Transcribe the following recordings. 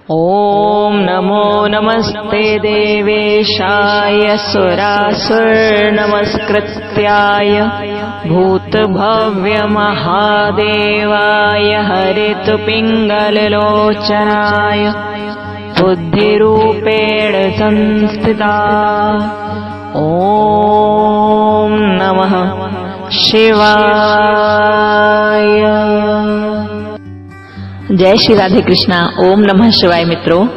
ॐ नमो नमस्ते देवेशाय सुरासुरनमस्कृत्याय भूतभव्यमहादेवाय हरितपिङ्गललोचनाय बुद्धिरूपेण संस्थिता। ॐ नमः शिवाय। जय श्री राधे कृष्णा। ओम नमः शिवाय। मित्रों,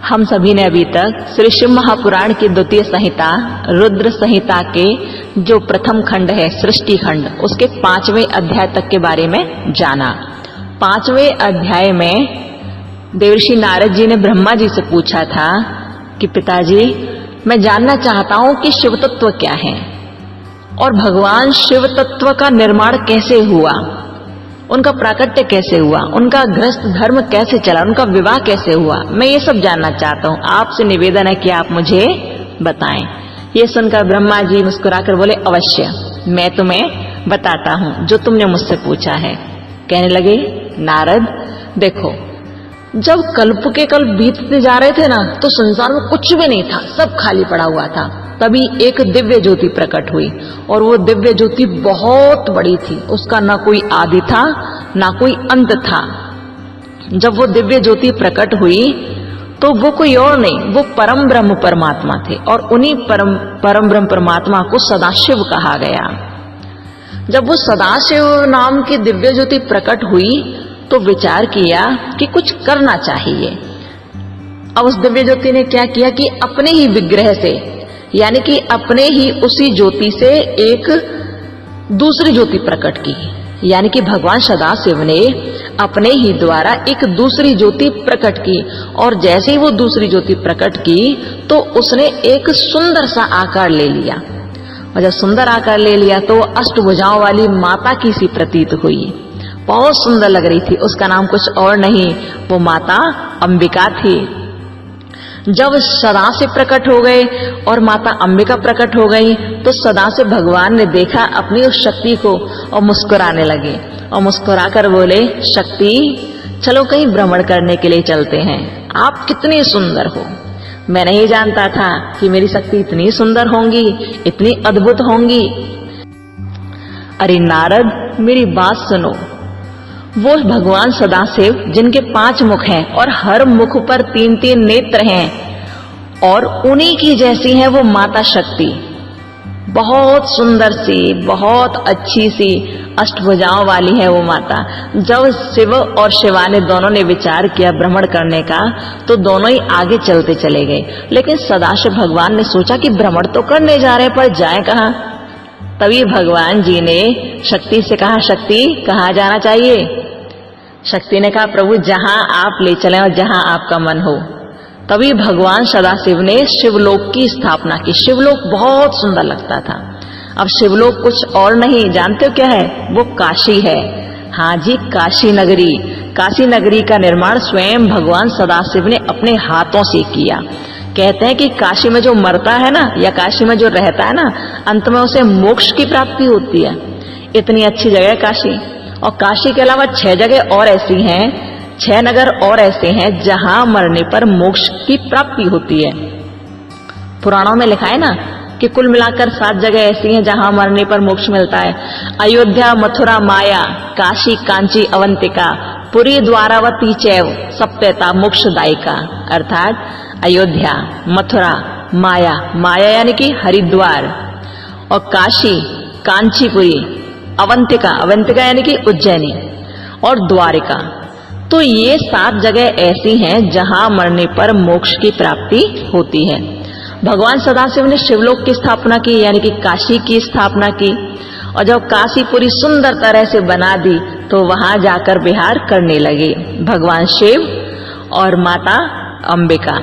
हम सभी ने अभी तक श्री शिव महापुराण की द्वितीय संहिता रुद्र संहिता के जो प्रथम खंड है सृष्टि खंड, उसके 5वें अध्याय तक के बारे में जाना। 5वें अध्याय में देवर्षि नारद जी ने ब्रह्मा जी से पूछा था कि पिताजी, मैं जानना चाहता हूं कि शिव तत्व क्या है और भगवान शिव तत्व का निर्माण कैसे हुआ, उनका प्राकट्य कैसे हुआ, उनका गृहस्थ धर्म कैसे चला, उनका विवाह कैसे हुआ। मैं ये सब जानना चाहता हूँ। आपसे निवेदन है कि आप मुझे बताएं। ये सुनकर ब्रह्मा जी मुस्कुराकर बोले, अवश्य मैं तुम्हें बताता हूँ जो तुमने मुझसे पूछा है। कहने लगे, नारद देखो, जब कल्प के कल्प बीतते जा रहे थे ना, तो संसार में कुछ भी नहीं था, सब खाली पड़ा हुआ था। तभी एक दिव्य ज्योति प्रकट हुई और वो दिव्य ज्योति बहुत बड़ी थी। उसका ना कोई आदि था ना कोई अंत था। जब वो दिव्य ज्योति प्रकट हुई तो वो कोई और नहीं, वो परम ब्रह्म परमात्मा थे और उन्हीं परम ब्रह्म परमात्मा को सदाशिव कहा गया। जब वो सदाशिव नाम की दिव्य ज्योति प्रकट हुई तो विचार किया कि कुछ करना चाहिए। अब उस दिव्य ज्योति ने क्या किया कि अपने ही विग्रह से, यानी कि अपने ही उसी ज्योति से एक दूसरी ज्योति प्रकट की, यानी कि भगवान सदाशिव ने अपने ही द्वारा एक दूसरी ज्योति प्रकट की। और जैसे ही वो दूसरी ज्योति प्रकट की तो उसने एक सुंदर सा आकार ले लिया, और जब सुंदर आकार ले लिया तो अष्टभुजाओं वाली माता की सी प्रतीत हुई। बहुत सुंदर लग रही थी। उसका नाम कुछ और नहीं, वो माता अंबिका थी। जब सदाशिव प्रकट हो गए और माता अंबिका प्रकट हो गई तो सदाशिव भगवान ने देखा अपनी उस शक्ति को और मुस्कुराने लगे और मुस्कुराकर बोले, शक्ति चलो कहीं भ्रमण करने के लिए चलते हैं। आप कितनी सुंदर हो, मैं नहीं जानता था कि मेरी शक्ति इतनी सुंदर होंगी, इतनी अद्भुत होंगी। अरे नारद, मेरी बात सुनो। वो भगवान सदाशिव जिनके 5 मुख हैं और हर मुख पर 3-3 नेत्र हैं, और उन्हीं की जैसी है वो माता शक्ति। बहुत सुंदर सी, बहुत अच्छी सी अष्टभुजाओं वाली है वो माता। जब शिव और शिवानी दोनों ने विचार किया भ्रमण करने का तो दोनों ही आगे चलते चले गए। लेकिन सदाशिव भगवान ने सोचा कि भ्रमण तो करने जा रहे हैं पर जाए कहाँ। तभी भगवान जी ने शक्ति से कहा, शक्ति कहाँ जाना चाहिए। शक्ति ने कहा, प्रभु जहां आप ले चलें और जहां आपका मन हो। तभी भगवान सदाशिव ने शिवलोक की स्थापना की। शिवलोक बहुत सुंदर लगता था। अब शिवलोक कुछ और नहीं, जानते हो क्या है? वो काशी है। हाँ जी, काशी नगरी। काशी नगरी का निर्माण स्वयं भगवान सदाशिव ने अपने हाथों से किया। कहते हैं कि काशी में जो मरता है ना, या काशी में जो रहता है ना, अंत में उसे मोक्ष की प्राप्ति होती है। इतनी अच्छी जगह है काशी। और काशी के अलावा 6 जगह और ऐसी हैं, 6 नगर और ऐसे हैं जहां मरने पर मोक्ष की प्राप्ति होती है। पुराणों में लिखा है ना कि कुल मिलाकर 7 जगह ऐसी हैं जहां मरने पर मोक्ष मिलता है। अयोध्या, मथुरा, माया, काशी, कांची, अवंतिका, पुरी, द्वारावती चैव सप्तैता मोक्षदायिका। अर्थात अयोध्या, मथुरा, माया, माया यानी कि हरिद्वार, और काशी, कांचीपुरी, अवंतिका, अवंतिका यानी कि उज्जैनी, और द्वारिका। तो ये 7 जगह ऐसी हैं जहां मरने पर मोक्ष की प्राप्ति होती है। भगवान सदाशिव ने शिवलोक की स्थापना की, यानी कि काशी की स्थापना की। और जब काशी पूरी सुंदर तरह से बना दी तो वहां जाकर विहार करने लगे भगवान शिव और माता अंबिका।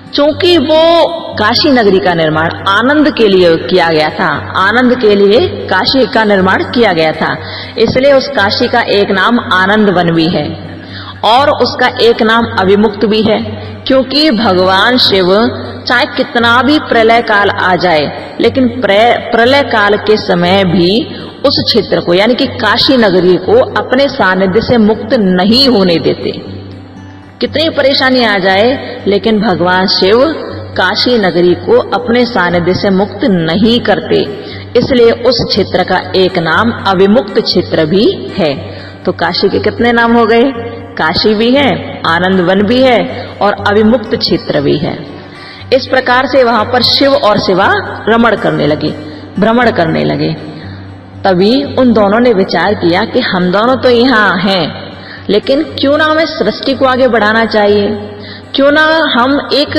चूंकि वो काशी नगरी का निर्माण आनंद के लिए किया गया था, आनंद के लिए काशी का निर्माण किया गया था, इसलिए उस काशी का एक नाम आनंद वन भी है और उसका एक नाम अभिमुक्त भी है। क्योंकि भगवान शिव चाहे कितना भी प्रलय काल आ जाए, लेकिन प्रलय काल के समय भी उस क्षेत्र को, यानी कि काशी नगरी को, अपने सानिध्य से मुक्त नहीं होने देते। कितनी परेशानी आ जाए, लेकिन भगवान शिव काशी नगरी को अपने सानिध्य से मुक्त नहीं करते। इसलिए उस क्षेत्र का एक नाम अविमुक्त क्षेत्र भी है। तो काशी के कितने नाम हो गए? काशी भी है, आनंद वन भी है और अविमुक्त क्षेत्र भी है। इस प्रकार से वहां पर शिव और शिवा भ्रमण करने लगे। तभी उन दोनों ने विचार किया कि हम दोनों तो यहाँ हैं, लेकिन क्यों ना हमें सृष्टि को आगे बढ़ाना चाहिए, क्यों ना हम एक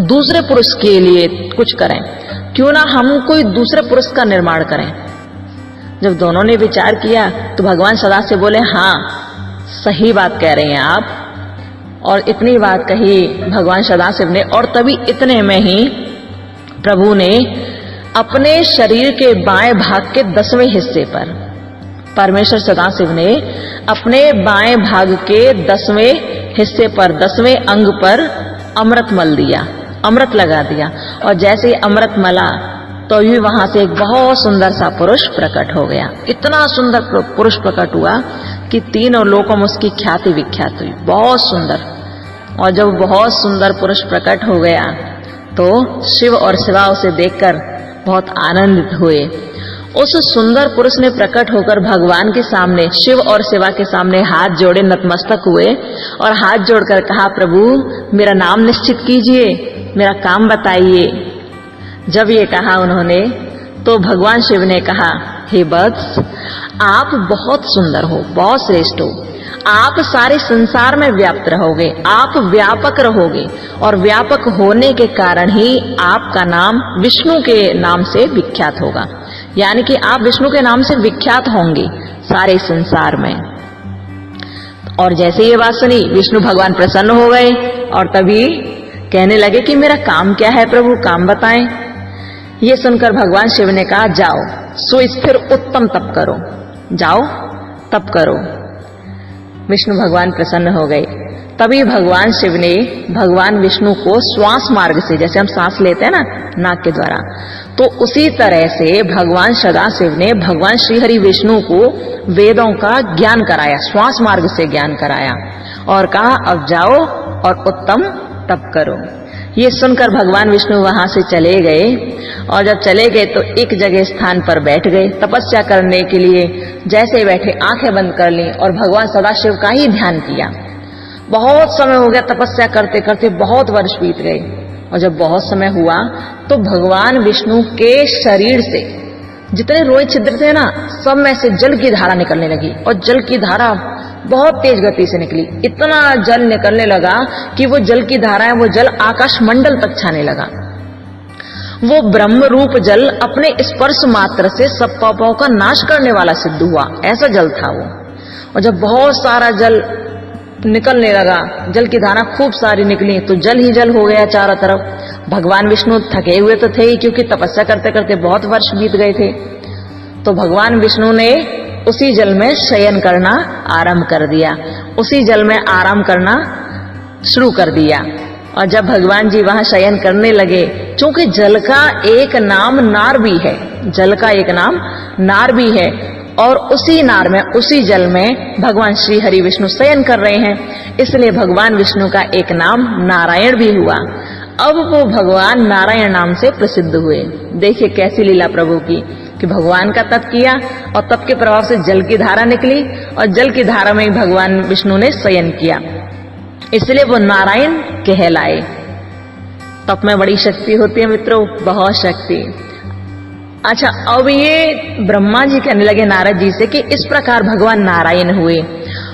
दूसरे पुरुष के लिए कुछ करें, क्यों ना हम कोई दूसरे पुरुष का निर्माण करें। जब दोनों ने विचार किया तो भगवान सदाशिव बोले, हाँ सही बात कह रहे हैं आप। और इतनी बात कही भगवान सदाशिव ने, और तभी इतने में ही प्रभु ने अपने शरीर के बाएं भाग के 10वें हिस्से पर, परमेश्वर सदाशिव ने अपने बाएं भाग के 10वें हिस्से पर, 10वें अंग पर अमृत मल दिया, अमृत लगा दिया। और जैसे ही अमृत मला तो ही वहां से एक बहुत सुंदर सा पुरुष प्रकट हो गया। इतना सुंदर पुरुष प्रकट हुआ कि तीनों लोकों में उसकी ख्याति विख्यात हुई, बहुत सुंदर। और जब बहुत सुंदर पुरुष प्रकट हो गया तो शिव और शिवा उसे देखकर बहुत आनंदित हुए। उस सुंदर पुरुष ने प्रकट होकर भगवान के सामने, शिव और शिवा के सामने हाथ जोड़े, नतमस्तक हुए और हाथ जोड़कर कहा, प्रभु मेरा नाम निश्चित कीजिए, मेरा काम बताइए। जब ये कहा उन्होंने तो भगवान शिव ने कहा, हे वत्स, आप बहुत सुंदर हो, बहुत श्रेष्ठ हो, आप सारे संसार में व्याप्त रहोगे, आप व्यापक रहोगे और व्यापक होने के कारण ही आपका नाम विष्णु के नाम से विख्यात होगा। यानी कि आप विष्णु के नाम से विख्यात होंगे सारे संसार में। और जैसे ये बात सुनी विष्णु भगवान प्रसन्न हो गए और तभी कहने लगे कि मेरा काम क्या है प्रभु, काम बताएं। ये सुनकर भगवान शिव ने कहा, जाओ सुस्थिर उत्तम तप करो, जाओ तप करो। विष्णु भगवान प्रसन्न हो गए। तभी भगवान शिव ने भगवान विष्णु को श्वास मार्ग से, जैसे हम सांस लेते हैं ना नाक के द्वारा, तो उसी तरह से भगवान सदाशिव ने भगवान श्री हरि विष्णु को वेदों का ज्ञान कराया, श्वास मार्ग से ज्ञान कराया और कहा, अब जाओ और उत्तम तप करो। ये सुनकर भगवान विष्णु वहां से चले गए और जब चले गए तो एक जगह स्थान पर बैठ गए तपस्या करने के लिए। जैसे बैठे आंखें बंद कर ली और भगवान सदाशिव का ही ध्यान किया। बहुत समय हो गया तपस्या करते करते, बहुत वर्ष बीत गए। और जब बहुत समय हुआ तो भगवान विष्णु के शरीर से जितने रोए छिद्र थे ना, सब में से जल की धारा निकलने लगी और जल की धारा बहुत तेज गति से निकली। इतना जल निकलने लगा कि वो जल की धारा है, वो जल आकाश मंडल तक छाने लगा। वो ब्रह्म रूप जल अपने स्पर्श मात्र से सब पापों का नाश करने वाला सिद्ध हुआ, ऐसा जल था वो। और जब बहुत सारा जल निकलने लगा, जल की धारा खूब सारी निकली तो जल ही जल हो गया चारों तरफ। भगवान विष्णु थके हुए तो थे ही, क्योंकि तपस्या करते करते बहुत वर्ष बीत गए थे। तो भगवान विष्णु ने उसी जल में शयन करना आरंभ कर दिया, उसी जल में आराम करना शुरू कर दिया। और जब भगवान जी वहां शयन करने लगे, चूंकि जल का एक नाम नार भी है, जल का एक नाम नार भी है, और उसी नार में, उसी जल में भगवान श्री हरि विष्णु शयन कर रहे हैं, इसलिए भगवान विष्णु का एक नाम नारायण भी हुआ। अब वो भगवान नारायण नाम से प्रसिद्ध हुए। देखिए कैसी लीला प्रभु की, कि भगवान का तप किया और तप के प्रभाव से जल की धारा निकली और जल की धारा में भगवान विष्णु ने शयन किया, इसलिए वो नारायण कहलाए। तप में बड़ी शक्ति होती है मित्रों, बहुत शक्ति। अच्छा, अब ये ब्रह्मा जी कहने लगे नारद जी से कि इस प्रकार भगवान नारायण हुए।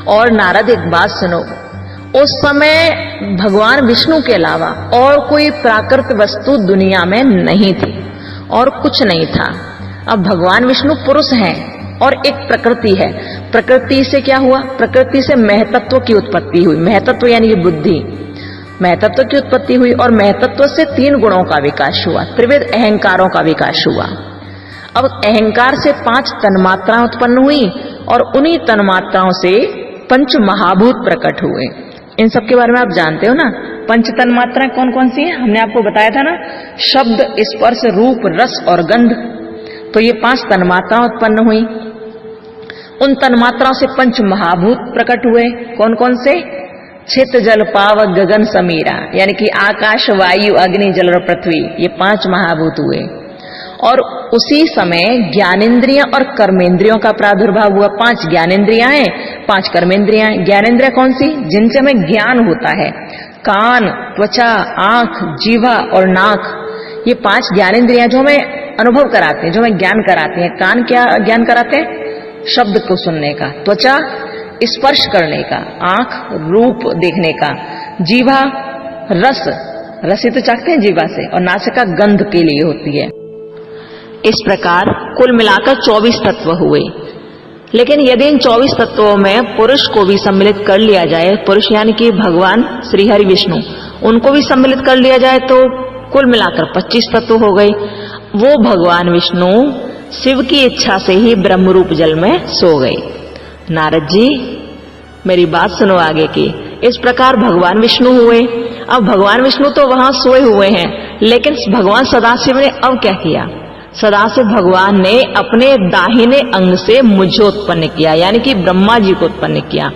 और नारद एक बात सुनो, उस समय भगवान विष्णु के अलावा और कोई प्राकृत वस्तु दुनिया में नहीं थी और कुछ नहीं था। अब भगवान विष्णु पुरुष हैं और एक प्रकृति है। प्रकृति से क्या हुआ? प्रकृति से महतत्व की उत्पत्ति हुई। महतत्व यानी कि बुद्धि, महतत्व की उत्पत्ति हुई और महतत्व से 3 गुणों का विकास हुआ, त्रिविध अहंकारों का विकास हुआ। अब अहंकार से 5 तन्मात्राएं उत्पन्न हुई और उन्हीं तन्मात्राओं से 5 महाभूत प्रकट हुए। इन सब के बारे में आप जानते हो ना, 5 तन्मात्राएं कौन कौन सी हैं? हमने आपको बताया था ना, शब्द, स्पर्श, रूप, रस और गंध। तो ये 5 तन्मात्राएं उत्पन्न हुई। उन तन्मात्राओं से 5 महाभूत प्रकट हुए। कौन कौन से? छित जल पाव गगन समीरा, यानी कि आकाश, वायु, अग्नि, जल और पृथ्वी, ये 5 महाभूत हुए। और उसी समय ज्ञानेंद्रियां और कर्मेंद्रियों का प्रादुर्भाव हुआ। 5 ज्ञानेंद्रियां हैं, 5 कर्मेंद्रियां हैं। ज्ञानेंद्रिया कौन सी? जिनसे हमें ज्ञान होता है। कान, त्वचा, आंख, जीवा और नाक, ये 5 ज्ञानेंद्रियां जो हमें अनुभव कराते हैं, जो हमें ज्ञान कराते हैं। कान क्या ज्ञान कराते हैं? शब्द को सुनने का। त्वचा स्पर्श करने का। आंख रूप देखने का। जीवा रस ही तो चाखते हैं जीवा से। और नासिका गंध के लिए होती है। इस प्रकार कुल मिलाकर 24 तत्व हुए। लेकिन यदि इन 24 तत्वों में पुरुष को भी सम्मिलित कर लिया जाए, पुरुष यानी कि भगवान श्री हरि विष्णु, उनको भी सम्मिलित कर लिया जाए तो कुल मिलाकर 25 तत्व हो गए। वो भगवान विष्णु शिव की इच्छा से ही ब्रह्म रूप जल में सो गए। नारद जी मेरी बात सुनो आगे की। इस प्रकार भगवान विष्णु हुए। अब भगवान विष्णु तो वहां सोए हुए हैं, लेकिन भगवान सदाशिव ने अब क्या किया? सदाशिव भगवान ने अपने दाहिने अंग से मुझे उत्पन्न किया, यानी कि ब्रह्मा जी को उत्पन्न किया।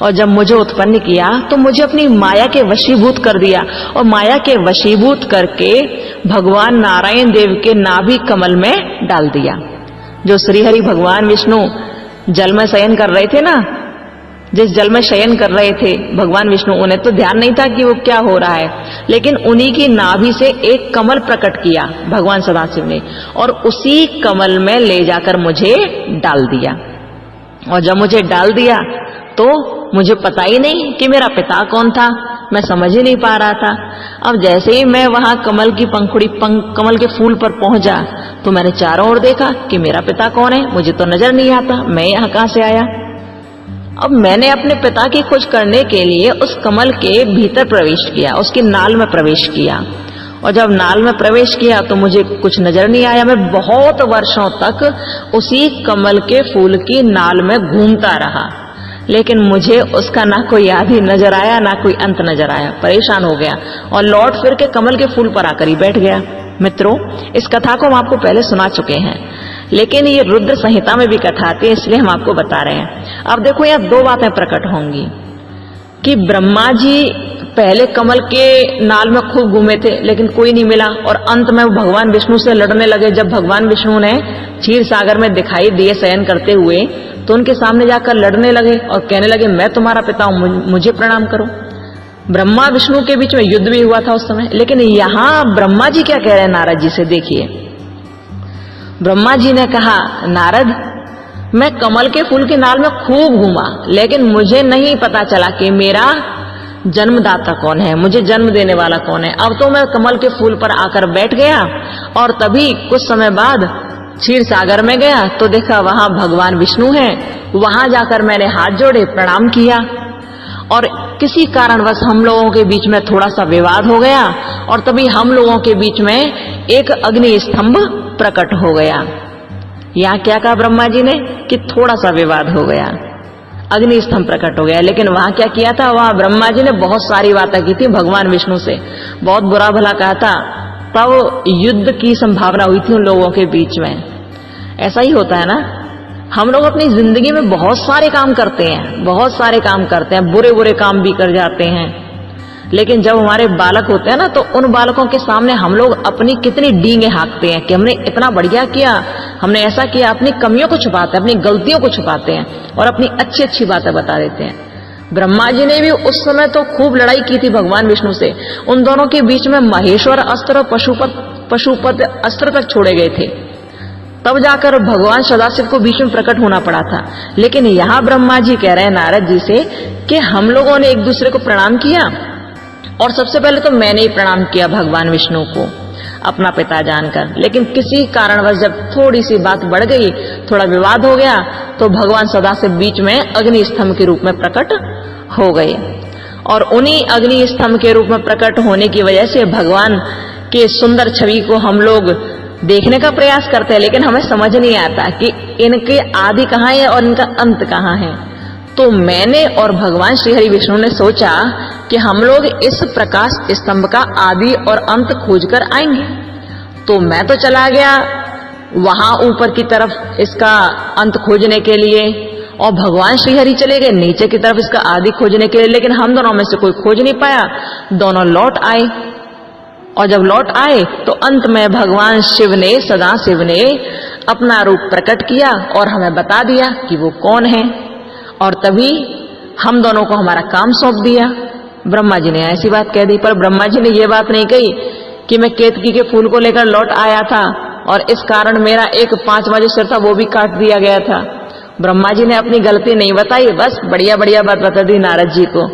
और जब मुझे उत्पन्न किया तो मुझे अपनी माया के वशीभूत कर दिया। और माया के वशीभूत करके भगवान नारायण देव के नाभि कमल में डाल दिया। जो श्रीहरि भगवान विष्णु जल में शयन कर रहे थे ना, जिस जल में शयन कर रहे थे भगवान विष्णु, उन्हें तो ध्यान नहीं था कि वो क्या हो रहा है, लेकिन उन्हीं की नाभि से एक कमल प्रकट किया भगवान सदाशिव ने, और उसी कमल में ले जाकर मुझे डाल दिया। और जब मुझे डाल दिया तो मुझे पता ही नहीं कि मेरा पिता कौन था, मैं समझ ही नहीं पा रहा था। अब जैसे ही मैं वहां कमल की पंखुड़ी कमल के फूल पर पहुंचा तो मैंने चारों ओर देखा कि मेरा पिता कौन है, मुझे तो नजर नहीं आता, मैं यहां कहां से आया। अब मैंने अपने पिता की खोज करने के लिए उस कमल के भीतर प्रवेश किया, उसकी नाल में प्रवेश किया। और जब नाल में प्रवेश किया तो मुझे कुछ नजर नहीं आया। मैं बहुत वर्षों तक उसी कमल के फूल की नाल में घूमता रहा, लेकिन मुझे उसका ना कोई आदि नजर आया, ना कोई अंत नजर आया। परेशान हो गया और लौट फिर के कमल के फूल पर आकर ही बैठ गया। मित्रों, इस कथा को हम आपको पहले सुना चुके हैं, लेकिन ये रुद्र संहिता में भी कथा आती है, इसलिए हम आपको बता रहे हैं। अब देखो, यहाँ 2 बातें प्रकट होंगी कि ब्रह्मा जी पहले कमल के नाल में खूब घूमे थे, लेकिन कोई नहीं मिला, और अंत में वो भगवान विष्णु से लड़ने लगे। जब भगवान विष्णु ने क्षीर सागर में दिखाई दिए शयन करते हुए, तो उनके सामने जाकर लड़ने लगे और कहने लगे, मैं तुम्हारा पिता हूं, मुझे प्रणाम करो। ब्रह्मा विष्णु के बीच में युद्ध भी हुआ था उस समय। लेकिन यहां ब्रह्मा जी क्या कह रहे हैं नारद जी से, देखिए। ब्रह्मा जी ने कहा, नारद, मैं कमल के फूल की नाल में खूब घूमा, लेकिन मुझे नहीं पता चला कि मेरा जन्मदाता कौन है, मुझे जन्म देने वाला कौन है। अब तो मैं कमल के फूल पर आकर बैठ गया, और तभी कुछ समय बाद क्षीर सागर में गया तो देखा वहां भगवान विष्णु हैं। वहां जाकर मैंने हाथ जोड़े, प्रणाम किया, और किसी कारणवश हम लोगों के बीच में थोड़ा सा विवाद हो गया, और तभी हम लोगों के बीच में एक अग्नि स्तंभ प्रकट हो गया। यहाँ क्या कहा ब्रह्मा जी ने कि थोड़ा सा विवाद हो गया, अग्नि स्तंभ प्रकट हो गया। लेकिन वहां क्या किया था, वहां ब्रह्मा जी ने बहुत सारी बातें की थी भगवान विष्णु से, बहुत बुरा भला कहा था। तब युद्ध की संभावना हुई थी उन लोगों के बीच में। ऐसा ही होता है ना, हम लोग अपनी जिंदगी में बहुत सारे काम करते हैं, बहुत सारे काम करते हैं, बुरे बुरे काम भी कर जाते हैं, लेकिन जब हमारे बालक होते हैं ना, तो उन बालकों के सामने हम लोग अपनी कितनी डींगे हाँकते हैं कि हमने इतना बढ़िया किया, हमने ऐसा किया। अपनी कमियों को छुपाते हैं, अपनी गलतियों को छुपाते हैं, और अपनी अच्छी अच्छी बातें बता देते हैं। ब्रह्मा जी ने भी उस समय तो खूब लड़ाई की थी भगवान विष्णु से। उन दोनों के बीच में महेश्वर अस्त्र और पशुपत अस्त्र तक छोड़े गए थे, तब जाकर भगवान सदाशिव को बीच में प्रकट होना पड़ा था। लेकिन यहाँ ब्रह्मा जी कह रहे हैं नारद जी से कि हम लोगों ने एक दूसरे को प्रणाम किया, और सबसे पहले तो मैंने ही प्रणाम किया भगवान विष्णु को अपना पिता जानकर। लेकिन किसी कारणवश जब थोड़ी सी बात बढ़ गई, थोड़ा विवाद हो गया, तो भगवान सदाशिव बीच में अग्नि स्तंभ के रूप में प्रकट हो गए। और उन्हीं अग्नि स्तंभ के रूप में प्रकट होने की वजह से भगवान के सुंदर छवि को हम लोग देखने का प्रयास करते हैं, लेकिन हमें समझ नहीं आता कि इनके आदि कहाँ है और इनका अंत कहाँ है। तो मैंने और भगवान श्री हरि विष्णु ने सोचा कि हम लोग इस प्रकाश स्तंभ का आदि और अंत खोजकर आएंगे। तो मैं तो चला गया वहां ऊपर की तरफ इसका अंत खोजने के लिए, और भगवान श्रीहरि चले गए नीचे की तरफ इसका आदि खोजने के लिए, लेकिन हम दोनों में से कोई खोज नहीं पाया। दोनों लौट आए, और जब लौट आए तो अंत में भगवान शिव ने, सदाशिव ने अपना रूप प्रकट किया और हमें बता दिया कि वो कौन है, और तभी हम दोनों को हमारा काम सौंप दिया। ब्रह्मा जी ने ऐसी बात कह दी, पर ब्रह्मा जी ने ये बात नहीं कही कि मैं केतकी के फूल को लेकर लौट आया था और इस कारण मेरा एक 5वां जो सिर था वो भी काट दिया गया था। ब्रह्मा जी ने अपनी गलती नहीं बताई, बस बढ़िया बढ़िया बात बता दी नारद जी को,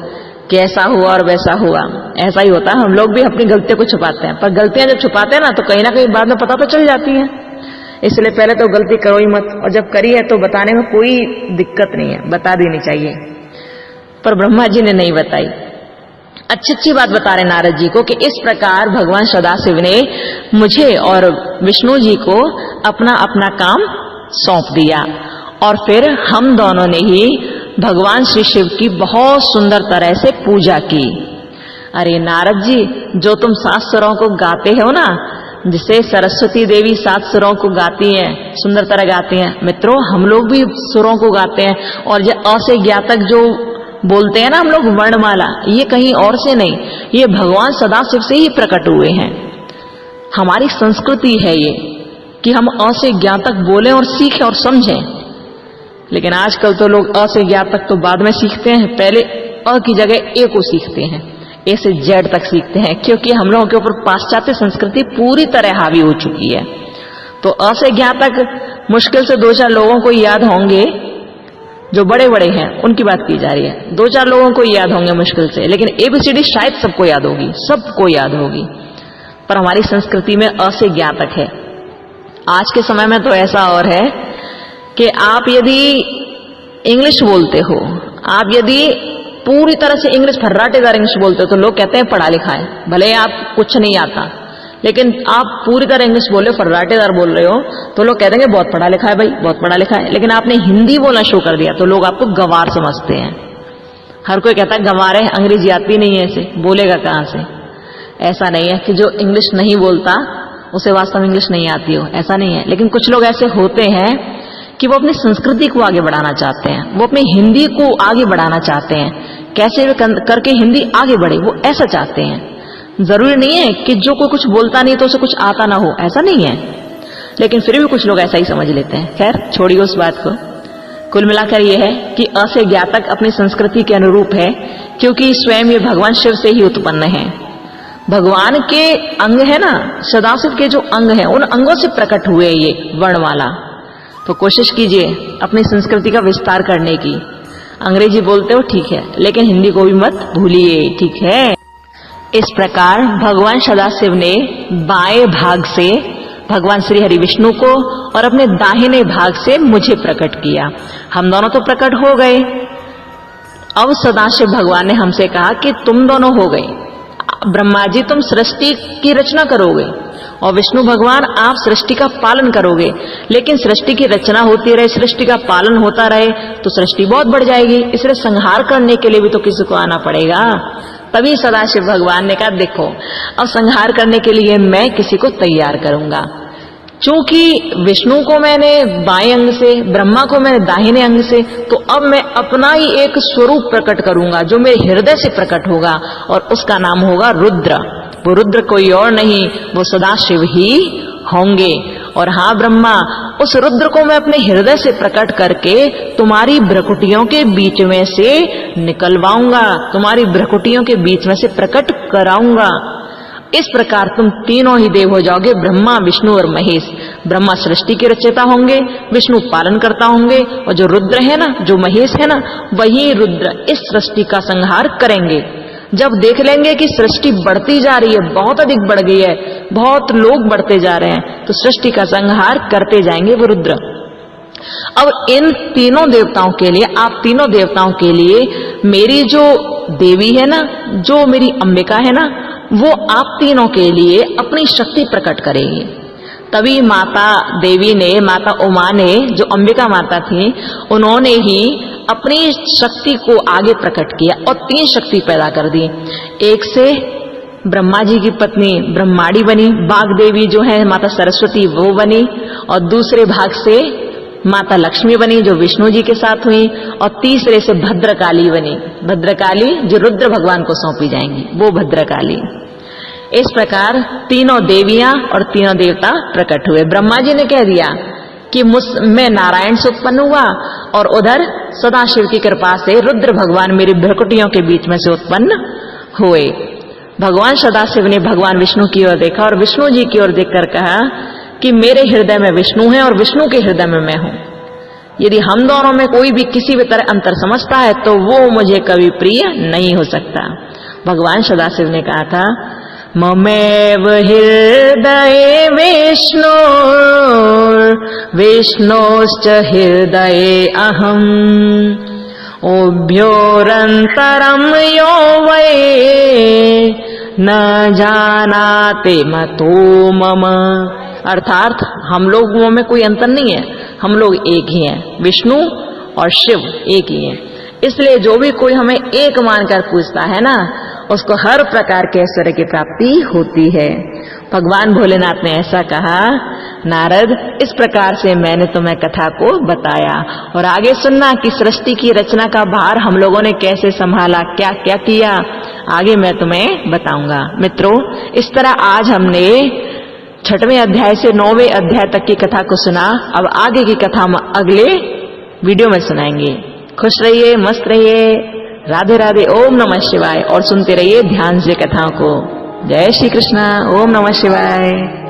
कैसा हुआ और वैसा हुआ। ऐसा ही होता है, हम लोग भी अपनी गलतियों को छुपाते हैं, पर गलतियां जब छुपाते हैं ना तो कहीं ना कहीं बाद में पता तो चल जाती है। इसलिए पहले तो गलती करो ही मत, और जब करी है तो बताने में कोई दिक्कत नहीं है, बता देनी चाहिए। पर ब्रह्मा जी ने नहीं बताई। अच्छी अच्छी बात बता रहे नारद जी को कि इस प्रकार भगवान सदाशिव ने मुझे और विष्णु जी को अपना अपना काम सौंप दिया, और फिर हम दोनों ने ही भगवान श्री शिव की बहुत सुंदर तरह से पूजा की। अरे नारद जी, जो तुम 7 स्वरों को गाते हो ना, जिसे सरस्वती देवी 7 स्वरों को गाती हैं, सुंदर तरह गाती हैं, मित्रों हम लोग भी सुरों को गाते हैं। और जो अ से ज्ञ तक जो बोलते हैं ना हम लोग वर्णमाला, ये कहीं और से नहीं, ये भगवान सदाशिव से ही प्रकट हुए हैं। हमारी संस्कृति है ये कि हम अ से ज्ञ तक बोलें और सीखें और समझें। लेकिन आजकल तो लोग अ से ज्ञ तक तो बाद में सीखते हैं, पहले अ की जगह ए को सीखते हैं, ए से जेड तक सीखते हैं, क्योंकि हम लोगों के ऊपर पाश्चात्य संस्कृति पूरी तरह हावी हो चुकी है। तो अ से ज्ञ तक मुश्किल से 2-4 लोगों को याद होंगे, जो बड़े बड़े हैं उनकी बात की जा रही है, 2-4 लोगों को याद होंगे मुश्किल से, लेकिन ABCD शायद सबको याद होगी, सबको याद होगी। पर हमारी संस्कृति में अ से ज्ञ तक है। आज के समय में तो ऐसा और है कि आप यदि इंग्लिश बोलते हो, आप यदि पूरी तरह से इंग्लिश फर्राटेदार इंग्लिश बोलते हो तो लोग कहते हैं पढ़ा लिखा है, भले आप कुछ नहीं आता, लेकिन आप पूरी तरह इंग्लिश बोल रहे हो, फर्राटेदार बोल रहे हो, तो लोग कहते हैं बहुत पढ़ा लिखा है भाई, बहुत पढ़ा लिखा है। लेकिन आपने हिंदी बोलना शुरू कर दिया तो लोग आपको गंवार समझते हैं। हर कोई कहता है गंवार है, अंग्रेजी आती नहीं है, इसे बोलेगा कहां से। ऐसा नहीं है कि जो इंग्लिश नहीं बोलता उसे वास्तव में इंग्लिश नहीं आती हो, ऐसा नहीं है। लेकिन कुछ लोग ऐसे होते हैं कि वो अपनी संस्कृति को आगे बढ़ाना चाहते हैं, वो अपनी हिंदी को आगे बढ़ाना चाहते हैं, कैसे भी करके हिंदी आगे बढ़े, वो ऐसा चाहते हैं। जरूरी नहीं है कि जो कोई कुछ बोलता नहीं तो उसे कुछ आता ना हो, ऐसा नहीं है, लेकिन फिर भी कुछ लोग ऐसा ही समझ लेते हैं। खैर छोड़िए उस बात को। कुल मिलाकर यह है कि अ से ज्ञ तक अपनी संस्कृति के अनुरूप है, क्योंकि स्वयं ये भगवान शिव से ही उत्पन्न है। भगवान के अंग है ना, सदाशिव के जो अंग है, उन अंगों से प्रकट हुए ये वर्णमाला। तो कोशिश कीजिए अपनी संस्कृति का विस्तार करने की। अंग्रेजी बोलते हो ठीक है, लेकिन हिंदी को भी मत भूलिए, ठीक है। इस प्रकार भगवान सदाशिव ने बाएं भाग से भगवान श्री हरि विष्णु को और अपने दाहिने भाग से मुझे प्रकट किया। हम दोनों तो प्रकट हो गए। अब सदाशिव भगवान ने हमसे कहा कि तुम दोनों हो गए, ब्रह्मा जी तुम सृष्टि की रचना करोगे और विष्णु भगवान आप सृष्टि का पालन करोगे। लेकिन सृष्टि की रचना होती रहे, सृष्टि का पालन होता रहे तो सृष्टि बहुत बढ़ जाएगी, इसलिए संहार करने के लिए भी तो किसी को आना पड़ेगा। तभी सदाशिव भगवान ने कहा देखो अब संहार करने के लिए मैं किसी को तैयार करूंगा। चूंकि विष्णु को मैंने बाएं अंग से, ब्रह्मा को मैंने दाहिने अंग से, तो अब मैं अपना ही एक स्वरूप प्रकट करूंगा जो मेरे हृदय से प्रकट होगा, और उसका नाम होगा रुद्र। वो रुद्र कोई और नहीं, वो सदाशिव ही होंगे। और हाँ ब्रह्मा, उस रुद्र को मैं अपने हृदय से प्रकट करके तुम्हारी भ्रकुटियों के बीच में से निकलवाऊंगा, तुम्हारी भ्रकुटियों के बीच में से प्रकट कराऊंगा। इस प्रकार तुम तीनों ही देव हो जाओगे, ब्रह्मा विष्णु और महेश। ब्रह्मा सृष्टि के रचयिता होंगे, विष्णु पालन करता होंगे, और जो रुद्र है ना, जो महेश है ना, वही रुद्र इस सृष्टि का संहार करेंगे। जब देख लेंगे कि सृष्टि बढ़ती जा रही है, बहुत अधिक बढ़ गई है, बहुत लोग बढ़ते जा रहे हैं, तो सृष्टि का संहार करते जाएंगे वो रुद्र। अब इन तीनों देवताओं के लिए, आप तीनों देवताओं के लिए मेरी जो देवी है ना, जो मेरी अंबिका है ना, वो आप तीनों के लिए अपनी शक्ति प्रकट करेगी। तभी माता देवी ने, माता उमा ने, जो अंबिका माता थी, उन्होंने ही अपनी शक्ति को आगे प्रकट किया और 3 शक्ति पैदा कर दी। एक से ब्रह्मा जी की पत्नी ब्रह्माणी बनी, बाग देवी जो है माता सरस्वती वो बनी, और दूसरे भाग से माता लक्ष्मी बनी जो विष्णु जी के साथ हुई, और तीसरे से भद्रकाली बनी। भद्रकाली जो रुद्र भगवान को सौंपी जाएंगी, वो भद्रकाली। इस प्रकार तीनों देवियां और तीनों देवता प्रकट हुए। ब्रह्मा जी ने कह दिया कि मैं नारायण से उत्पन्न हुआ, और उधर सदाशिव की कृपा से रुद्र भगवान मेरी भ्रकुटियों के बीच में से उत्पन्न हुए। भगवान सदाशिव ने भगवान विष्णु की ओर देखा और विष्णु जी की ओर देखकर कहा कि मेरे हृदय में विष्णु है और विष्णु के हृदय में मैं हूं। यदि हम दोनों में कोई भी किसी भी तरह अंतर समझता है तो वो मुझे कभी प्रिय नहीं हो सकता। भगवान सदाशिव ने कहा था, ममेव हृदये विष्णु विष्णोश्च हृदये अहम् उभयोरन्तरं यो वै न जानाते मतो मम। अर्थात हम लोगों में कोई अंतर नहीं है, हम लोग एक ही हैं, विष्णु और शिव एक ही हैं। इसलिए जो भी कोई हमें एक मानकर पूछता है ना, उसको हर प्रकार के ऐश्वर्य की प्राप्ति होती है। भगवान भोलेनाथ ने ऐसा कहा, नारद इस प्रकार से मैंने तुम्हें कथा को बताया, और आगे सुनना कि सृष्टि की रचना का भार हम लोगों ने कैसे संभाला, क्या क्या किया, आगे मैं तुम्हें बताऊंगा। मित्रों, इस तरह आज हमने 6वें अध्याय से 9वें अध्याय तक की कथा को सुना। अब आगे की कथा हम अगले वीडियो में सुनाएंगे। खुश रहिए, मस्त रहिए, राधे राधे, ओम नमः शिवाय, और सुनते रहिए ध्यान से कथाओं को। जय श्री कृष्णा, ओम नमः शिवाय।